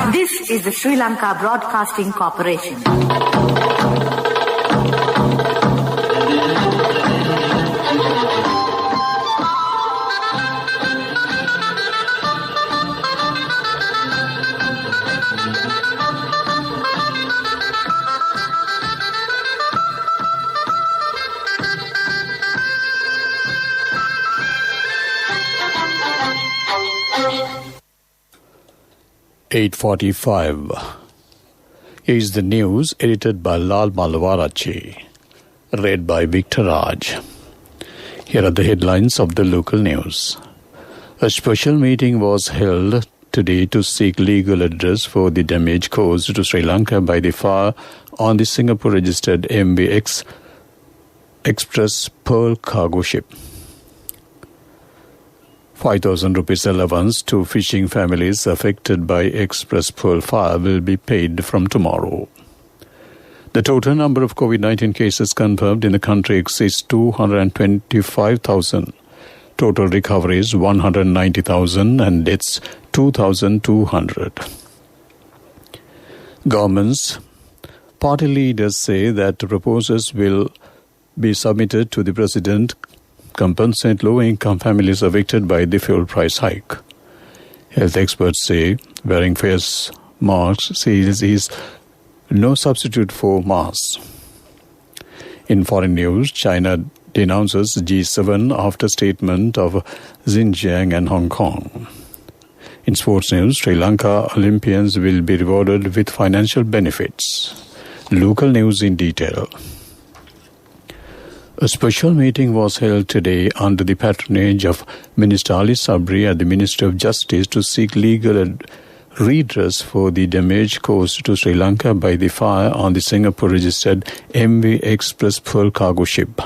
This is the Sri Lanka Broadcasting Corporation. (8:45). Is the news edited by Lal Malwarachi, read by Victor Raj. Here are the headlines of the local news. A special meeting was held today to seek legal redress for the damage caused to Sri Lanka by the fire on the Singapore-registered MV Express Pearl cargo ship. 5,000 rupees allowance to fishing families affected by Express Pearl fire will be paid from tomorrow. The total number of COVID-19 cases confirmed in the country exceeds 225,000. Total recoveries 190,000 and deaths 2,200. Government's party leaders say that proposals will be submitted to the President compensate low-income families affected by the fuel price hike. Health experts say wearing face masks is no substitute for masks. In foreign news, China denounces G7 after statement of Xinjiang and Hong Kong. In sports news, Sri Lanka Olympians will be rewarded with financial benefits. Local news in detail. A special meeting was held today under the patronage of Minister Ali Sabri at the Ministry of Justice to seek legal redress for the damage caused to Sri Lanka by the fire on the Singapore-registered MV Express Pearl cargo ship.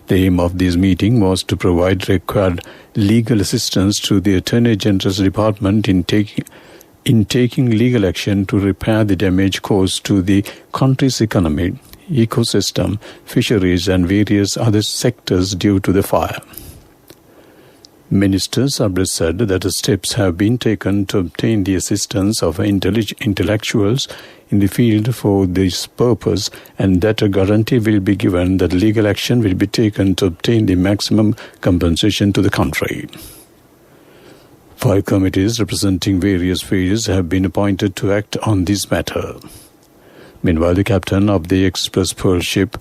The aim of this meeting was to provide required legal assistance to the Attorney General's Department in taking legal action to repair the damage caused to the country's economy, ecosystem, fisheries and various other sectors due to the fire. Minister Sabri said that steps have been taken to obtain the assistance of intellectuals in the field for this purpose and that a guarantee will be given that legal action will be taken to obtain the maximum compensation to the country. 5 committees representing various fields have been appointed to act on this matter. Meanwhile, the captain of the Express Pearl ship,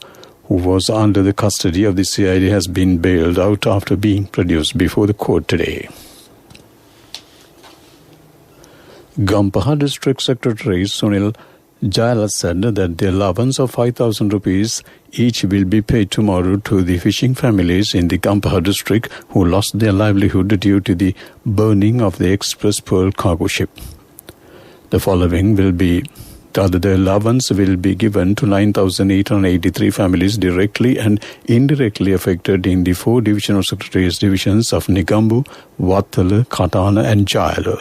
who was under the custody of the CID, has been bailed out after being produced before the court today. Gampaha District Secretary Sunil Jayala said that the allowance of 5,000 rupees each will be paid tomorrow to the fishing families in the Gampaha district who lost their livelihood due to the burning of the Express Pearl cargo ship. The allowance will be given to 9,883 families directly and indirectly affected in the 4 divisional secretaries divisions of Negombo, Wattala, Katana and Jayala.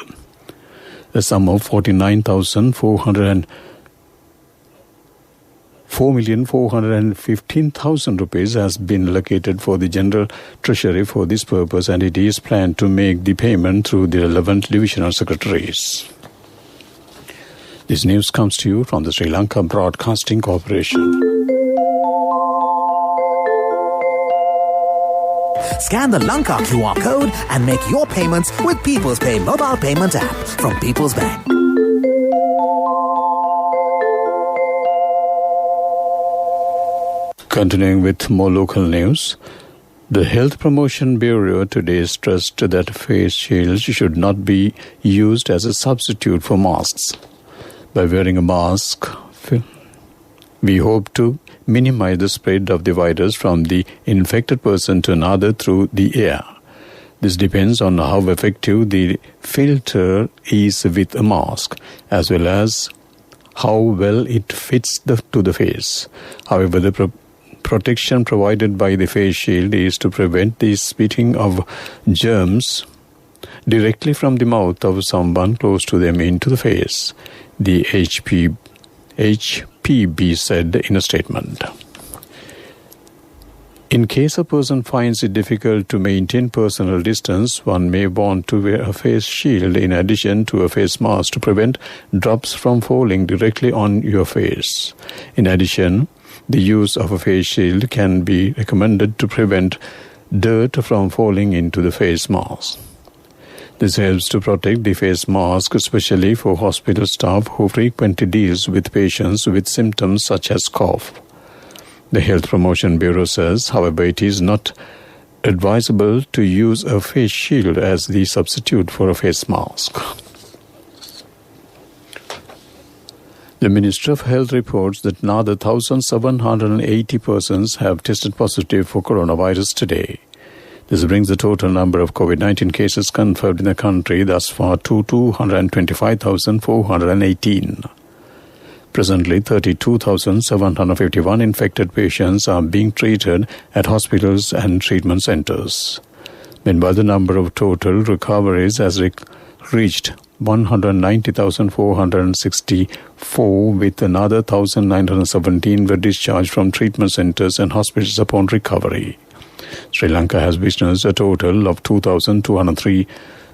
A sum of 4,415,000 rupees has been allocated for the General Treasury for this purpose and it is planned to make the payment through the relevant divisional secretaries. This news comes to you from the Sri Lanka Broadcasting Corporation. Scan the Lanka QR code and make your payments with People's Pay mobile payment app from People's Bank. Continuing with more local news, the Health Promotion Bureau today stressed that face shields should not be used as a substitute for masks. By wearing a mask, we hope to minimize the spread of the virus from the infected person to another through the air. This depends on how effective the filter is with a mask, as well as how well it fits to the face. However, the protection provided by the face shield is to prevent the spitting of germs directly from the mouth of someone close to them into the face, the HPB said in a statement. In case a person finds it difficult to maintain personal distance, one may want to wear a face shield in addition to a face mask to prevent drops from falling directly on your face. In addition, the use of a face shield can be recommended to prevent dirt from falling into the face mask. This helps to protect the face mask, especially for hospital staff who frequently deals with patients with symptoms such as cough. The Health Promotion Bureau says, however, it is not advisable to use a face shield as the substitute for a face mask. The Ministry of Health reports that another 1,780 persons have tested positive for coronavirus today. This brings the total number of COVID-19 cases confirmed in the country thus far to 225,418. Presently, 32,751 infected patients are being treated at hospitals and treatment centers. Meanwhile, the number of total recoveries has reached 190,464, with another 1,917 were discharged from treatment centers and hospitals upon recovery. Sri Lanka has witnessed a total of 2,203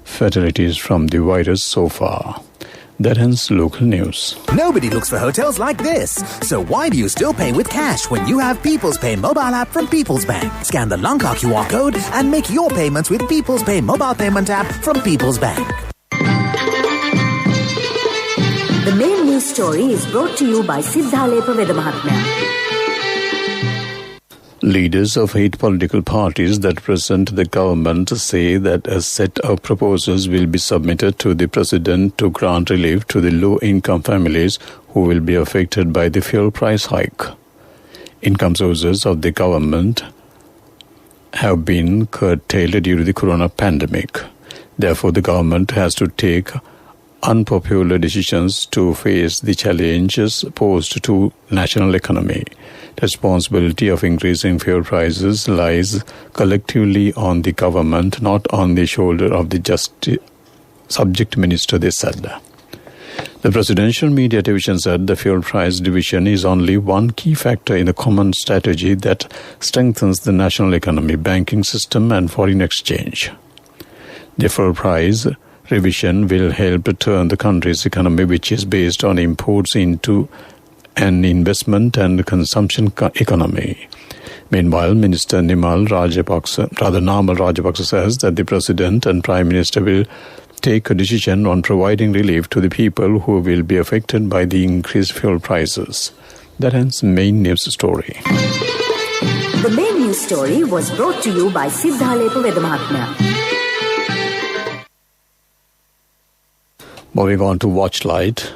fatalities from the virus so far. That ends local news. Nobody looks for hotels like this. So why do you still pay with cash when you have People's Pay mobile app from People's Bank? Scan the Lanka QR code and make your payments with People's Pay mobile payment app from People's Bank. The main news story is brought to you by Siddhalepa Vedamahatmya. Leaders of 8 political parties that present the government say that a set of proposals will be submitted to the President to grant relief to the low-income families who will be affected by the fuel price hike. Income sources of the government have been curtailed due to the corona pandemic. Therefore, the government has to take unpopular decisions to face the challenges posed to national economy. The responsibility of increasing fuel prices lies collectively on the government, not on the shoulder of the subject minister, they said. The presidential media division said the fuel price division is only one key factor in the common strategy that strengthens the national economy, banking system and foreign exchange. The fuel price revision will help turn the country's economy, which is based on imports, into an investment and consumption economy. Meanwhile, Minister Namal Rajapaksa says that the President and Prime Minister will take a decision on providing relief to the people who will be affected by the increased fuel prices. That ends main news story. The main news story was brought to you by Siddhalepa Vedamahatmya. Moving on to Watchlight.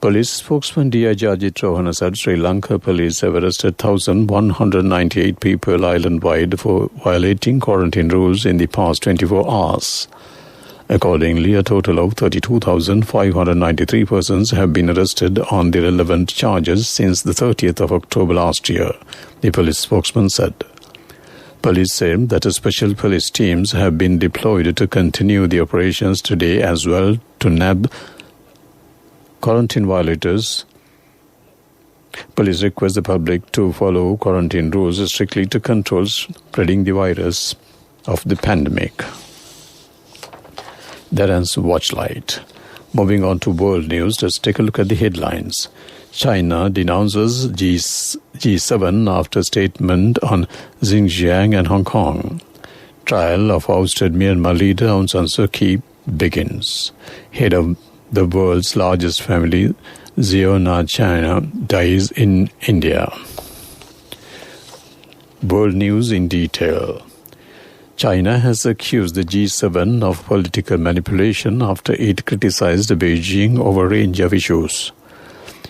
Police spokesman D.I. Ajit Rohana said Sri Lanka police have arrested 1,198 people island-wide for violating quarantine rules in the past 24 hours. Accordingly, a total of 32,593 persons have been arrested on the relevant charges since the 30th of October last year, the police spokesman said. Police said that special police teams have been deployed to continue the operations today as well to nab quarantine violators. Police request the public to follow quarantine rules strictly to control spreading the virus of the pandemic. That ends Watchlight. Moving on to world news, let's take a look at the headlines. China denounces G7 after statement on Xinjiang and Hong Kong. Trial of ousted Myanmar leader Aung San Suu Kyi begins. Head of the world's largest family, Zeona China, dies in India. World news in detail. China has accused the G7 of political manipulation after it criticized Beijing over a range of issues.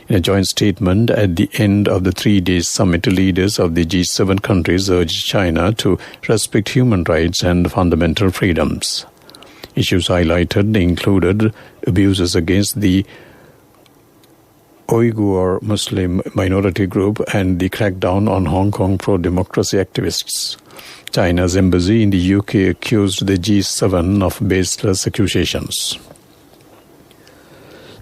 In a joint statement at the end of the 3-day summit, leaders of the G7 countries urged China to respect human rights and fundamental freedoms. Issues highlighted included abuses against the Uyghur Muslim minority group and the crackdown on Hong Kong pro-democracy activists. China's embassy in the UK accused the G7 of baseless accusations.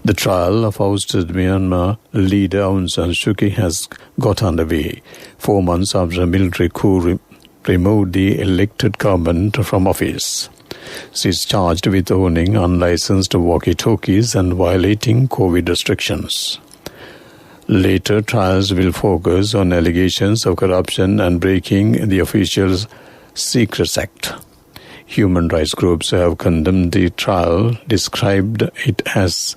The trial of ousted Myanmar leader Aung San Suu Kyi has got underway 4 months after a military coup removed the elected government from office. She is charged with owning unlicensed walkie-talkies and violating COVID restrictions. Later trials will focus on allegations of corruption and breaking the official Secrets Act. Human rights groups have condemned the trial, described it as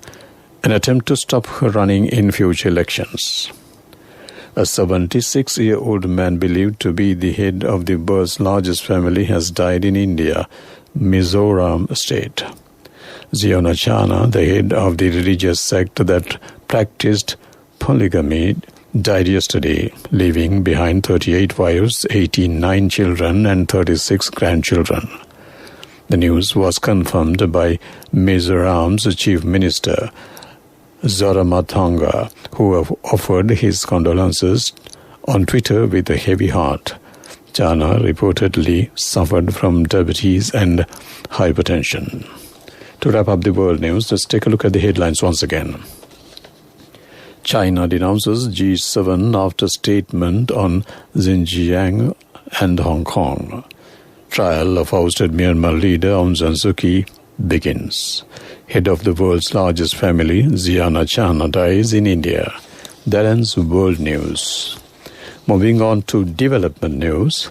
an attempt to stop her running in future elections. A 76-year-old man believed to be the head of the world's largest family has died in India, Mizoram state. Zionachana, the head of the religious sect that practiced polygamy, died yesterday, leaving behind 38 wives, 89 children and 36 grandchildren. The news was confirmed by Mizoram's chief minister, Zoramatthanga, who offered his condolences on Twitter with a heavy heart. Chana reportedly suffered from diabetes and hypertension. To wrap up the world news, let's take a look at the headlines once again. China denounces G7 after statement on Xinjiang and Hong Kong. Trial of ousted Myanmar leader Aung San Suu Kyi begins. Head of the world's largest family, Zionachana, dies in India. That ends world news. Moving on to development news.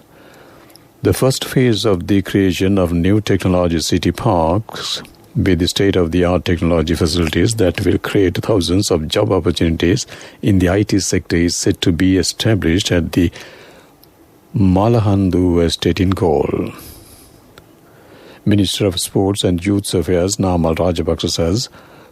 The first phase of the creation of new technology city parks with the state-of-the-art technology facilities that will create thousands of job opportunities in the IT sector is set to be established at the Malahandu estate in Galle. Minister of Sports and Youth Affairs Namal Rajapaksa says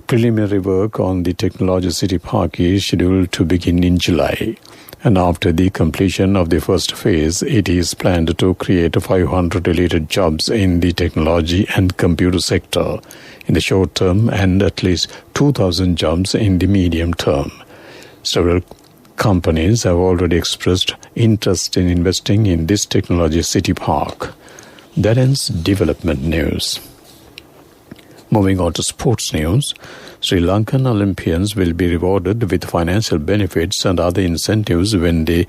preliminary work on the Technology City Park is scheduled to begin in July. And after the completion of the first phase, it is planned to create 500 related jobs in the technology and computer sector in the short term and at least 2,000 jobs in the medium term. Several companies have already expressed interest in investing in this Technology City Park. That ends development news. Moving on to sports news, Sri Lankan Olympians will be rewarded with financial benefits and other incentives when they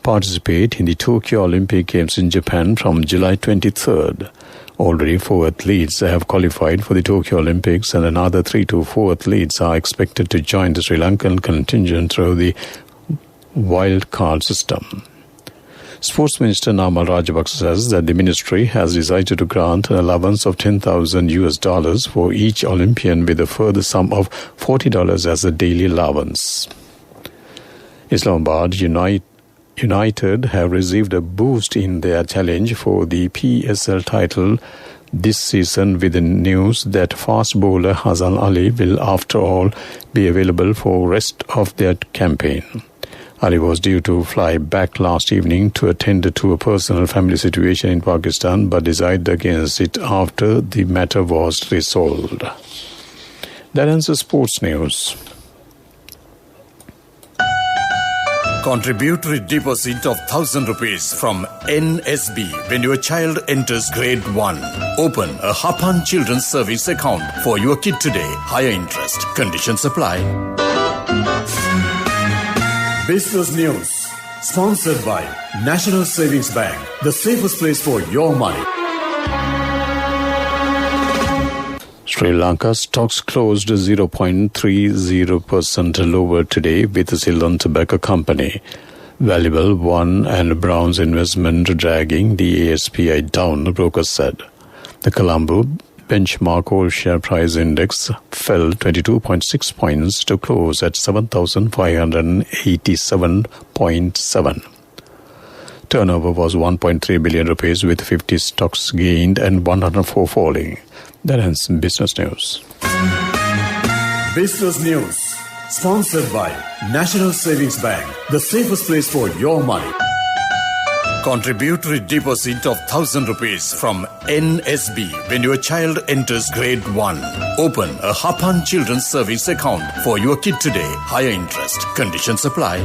participate in the Tokyo Olympic Games in Japan from July 23rd. Already 4 athletes have qualified for the Tokyo Olympics and another 3 to 4 athletes are expected to join the Sri Lankan contingent through the wildcard system. Sports Minister Namal Rajapaksa says that the ministry has decided to grant an allowance of $10,000 for each Olympian with a further sum of $40 as a daily allowance. Islamabad United have received a boost in their challenge for the PSL title this season with the news that fast bowler Hazan Ali will after all be available for rest of their campaign. Ali was due to fly back last evening to attend to a personal family situation in Pakistan but decided against it after the matter was resolved. That ends the sports news. Contributory deposit of 1,000 rupees from NSB when your child enters grade 1. Open a Hapan Children's Service account for your kid today. Higher interest. Conditions apply. Business News, sponsored by National Savings Bank, the safest place for your money. Sri Lanka stocks closed 0.30% lower today with the Ceylon Tobacco Company, Valuable One and Brown's investment dragging the ASPI down, brokers said. The Colombo benchmark all-share price index fell 22.6 points to close at 7,587.7. Turnover was 1.3 billion rupees with 50 stocks gained and 104 falling. That ends business news. Business News, sponsored by National Savings Bank, the safest place for your money. Contributory deposit of 1,000 rupees from NSB when your child enters grade 1. Open a Hapan Children's Service account for your kid today. Higher interest. Conditions apply.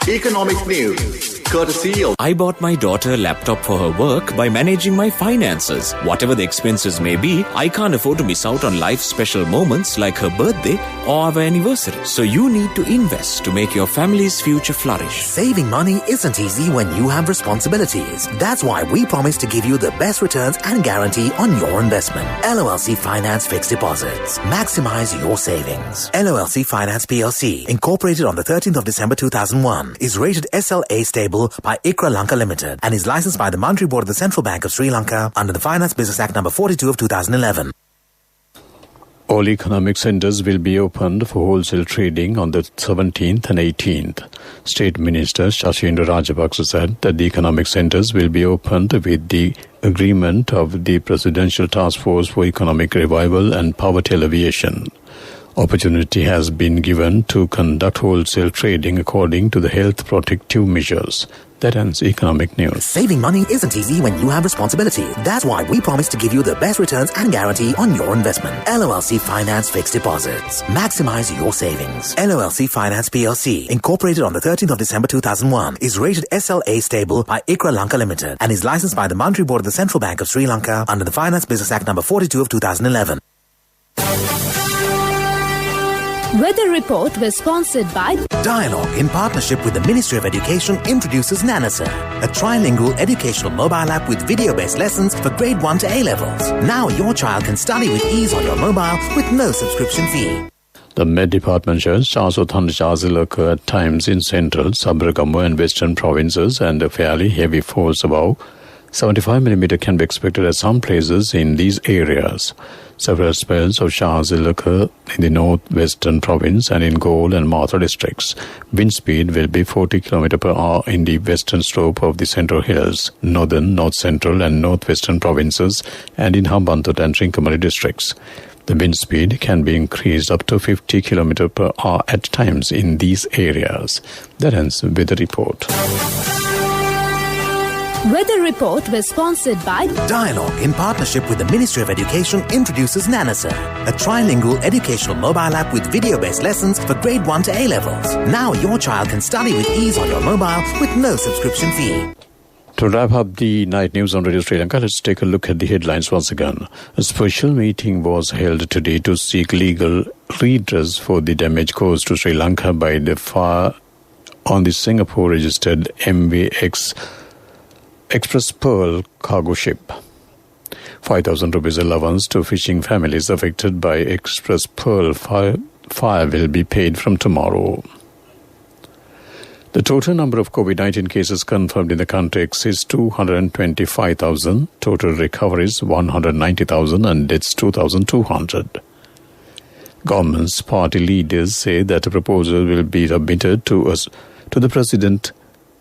Economic news. courtesy of... I bought my daughter a laptop for her work by managing my finances. Whatever the expenses may be, I can't afford to miss out on life's special moments like her birthday or our anniversary. So you need to invest to make your family's future flourish. Saving money isn't easy when you have responsibilities. That's why we promise to give you the best returns and guarantee on your investment. LOLC Finance Fixed Deposits. Maximize your savings. LOLC Finance PLC, incorporated on the 13th of December 2001, is rated SLA stable by ICRA Lanka Limited and is licensed by the Monetary Board of the Central Bank of Sri Lanka under the Finance Business Act number 42 of 2011. All economic centres will be opened for wholesale trading on the 17th and 18th. State Minister Shashindra Rajapaksa said that the economic centres will be opened with the agreement of the Presidential Task Force for Economic Revival and Poverty Alleviation. Opportunity has been given to conduct wholesale trading according to the health protective measures. That ends economic news. Saving money isn't easy when you have responsibility. That's why we promise to give you the best returns and guarantee on your investment. LOLC Finance Fixed Deposits. Maximize your savings. LOLC Finance PLC, incorporated on the 13th of December 2001, is rated SLA stable by ICRA Lanka Limited and is licensed by the Monetary Board of the Central Bank of Sri Lanka under the Finance Business Act number 42 of 2011. Weather report was sponsored by Dialogue, in partnership with the Ministry of Education, introduces Nanasa, a trilingual educational mobile app with video-based lessons for grade 1 to A-levels. Now your child can study with ease on your mobile with no subscription fee. The Met Department shows showers of thunderstorms will occur at times in central, Sabaragamu and western provinces, and a fairly heavy force above 75 mm can be expected at some places in these areas. Several spells of showers will occur in the northwestern province and in Galle and Martha districts. Wind speed will be 40 km per hour in the western slope of the Central Hills, northern, north central and northwestern provinces, and in Hambantota and Trincomalee districts. The wind speed can be increased up to 50 km per hour at times in these areas. That ends with the report. Weather report was sponsored by Dialogue, in partnership with the Ministry of Education, introduces Nanasa, a trilingual educational mobile app with video-based lessons for grade 1 to A-levels. Now your child can study with ease on your mobile with no subscription fee. To wrap up the night news on Radio Sri Lanka, let's take a look at the headlines once again. A special meeting was held today to seek legal redress for the damage caused to Sri Lanka by the fire on the Singapore-registered MV Express Pearl cargo ship. 5,000 rupees allowance to fishing families affected by Express Pearl fire will be paid from tomorrow. The total number of COVID-19 cases confirmed in the country exceeds 225,000, total recoveries 190,000 and deaths 2,200. Government's party leaders say that a proposal will be submitted to the President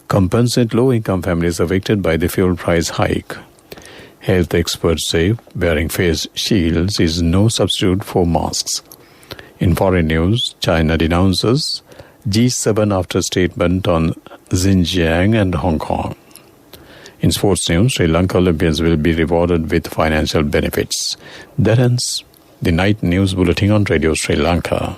compensate low-income families affected by the fuel price hike. Health experts say wearing face shields is no substitute for masks. In foreign news, China denounces G7 after statement on Xinjiang and Hong Kong. In sports news, Sri Lanka Olympians will be rewarded with financial benefits. That ends the night news bulletin on Radio Sri Lanka.